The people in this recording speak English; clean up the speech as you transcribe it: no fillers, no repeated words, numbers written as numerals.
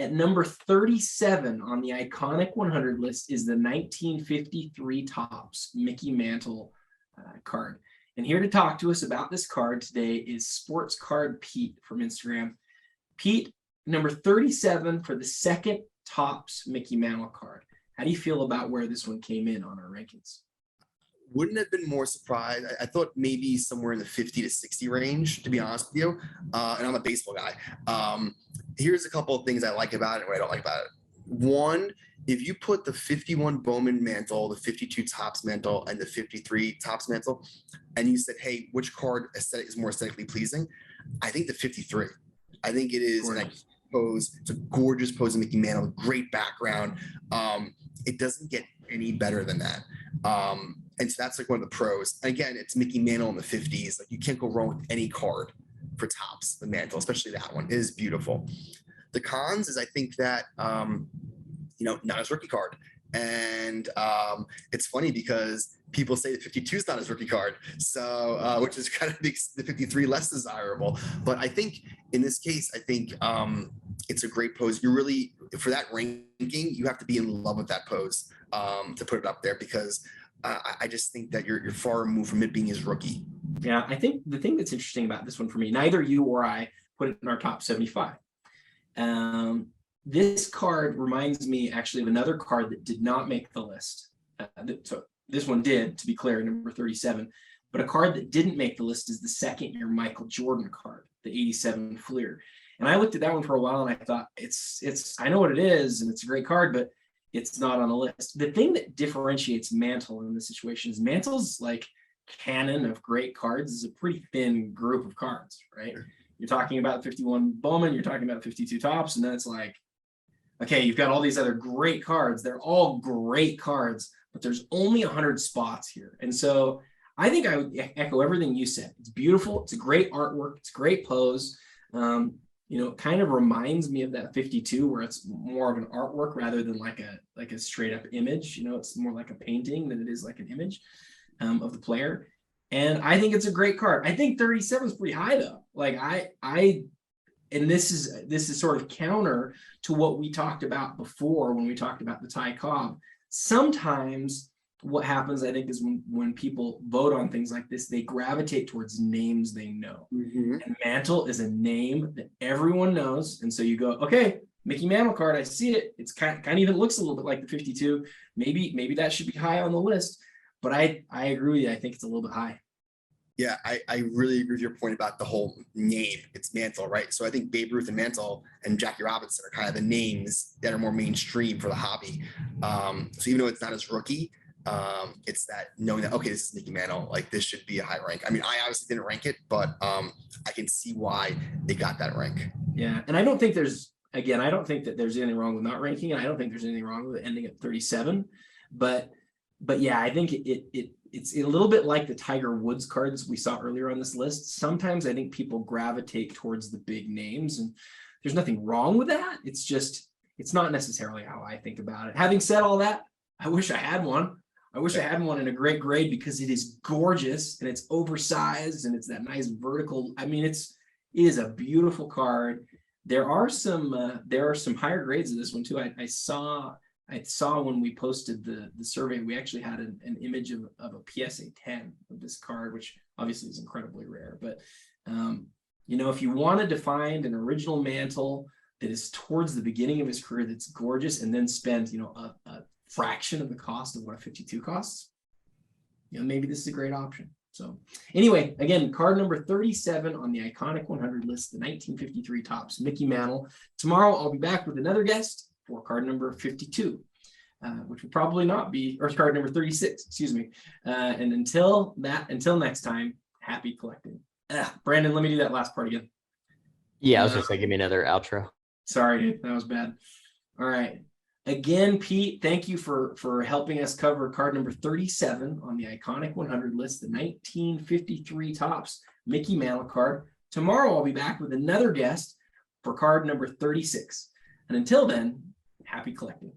At number 37 on the iconic 100 list is the 1953 Topps Mickey Mantle card. And here to talk to us about this card today is Sports Card Pete from Instagram. Pete, number 37 for the second Topps Mickey Mantle card. How do you feel about where this one came in on our rankings? Wouldn't have been more surprised. I thought maybe somewhere in the 50 to 60 range, to be honest with you. And I'm a baseball guy. Here's a couple of things I like about it and what I don't like about it. One, if you put the 51 Bowman Mantle, the 52 Topps Mantle, and the 53 Topps Mantle, and you said, hey, which card is more aesthetically pleasing? I think the 53. I think it is an pose. It's a gorgeous pose of Mickey Mantle, great background. It doesn't get any better than that. And so that's like one of the pros. Again, it's Mickey Mantle in the 50s. Like, you can't go wrong with any card for Topps, the Mantle, especially that one. It is beautiful. The cons is I think that, not his rookie card. And it's funny because people say the 52 is not his rookie card. So, which is kind of makes the 53 less desirable. But I think in this case, I think it's a great pose. You really, for that ranking, you have to be in love with that pose to put it up there, because I just think that you're far removed from it being his rookie. Yeah, I think the thing that's interesting about this one for me, neither you or I put it in our top 75. This card reminds me actually of another card that did not make the list. So this one did, to be clear, number 37. But a card that didn't make the list is the second year Michael Jordan card, the 87 Fleer. And I looked at that one for a while and I thought, I know what it is and it's a great card, but it's not on the list. The thing that differentiates Mantle in this situation is Mantle's like canon of great cards is a pretty thin group of cards, right? You're talking about 51 Bowman, you're talking about 52 Topps, and then it's like, okay, you've got all these other great cards. They're all great cards, but there's only 100 spots here. And so I think I would echo everything you said. It's beautiful. It's a great artwork. It's a great pose. It kind of reminds me of that 52 where it's more of an artwork rather than like a straight up image. It's more like a painting than it is like an image of the player. And I think it's a great card. I think 37 is pretty high though. Like and this is sort of counter to what we talked about before when we talked about the Ty Cobb. Sometimes what happens, I think, is when people vote on things like this, they gravitate towards names they know. Mm-hmm. And Mantle is a name that everyone knows. And so you go, okay, Mickey Mantle card, I see it. It's kind of even looks a little bit like the 52. Maybe that should be high on the list. But I agree with you. I think it's a little bit high. Yeah, I really agree with your point about the whole name. It's Mantle, right? So I think Babe Ruth and Mantle and Jackie Robinson are kind of the names that are more mainstream for the hobby. So even though it's not his rookie, it's that knowing that, okay, this is Mickey Mantle, like this should be a high rank. I mean, I obviously didn't rank it, but I can see why they got that rank. Yeah, and I don't think that there's anything wrong with not ranking, and I don't think there's anything wrong with it ending at 37. But yeah, I think it's a little bit like the Tiger Woods cards we saw earlier on this list. Sometimes I think people gravitate towards the big names, and there's nothing wrong with that. It's not necessarily how I think about it. Having said all that, I wish I had one. I wish I had one in a great grade because it is gorgeous and it's oversized and it's that nice vertical. I mean, it is a beautiful card. There are some higher grades of this one too. I saw when we posted the survey, we actually had an image of a PSA 10 of this card, which obviously is incredibly rare. But if you wanted to find an original Mantle that is towards the beginning of his career that's gorgeous and then spend a fraction of the cost of what a 52 costs, maybe this is a great option. So anyway, again, card number 37 on the iconic 100 list, the 1953 Topps Mickey Mantle. Tomorrow I'll be back with another guest for card number 52, which will probably not be, or card number 36, excuse me. And until next time, happy collecting. Brandon, let me do that last part again. Yeah, I was just gonna give me another outro. Sorry, dude, that was bad. All right. Again, Pete, thank you for helping us cover card number 37 on the iconic 100 list, the 1953 Topps Mickey Mantle card. Tomorrow I'll be back with another guest for card number 36. And until then, happy collecting.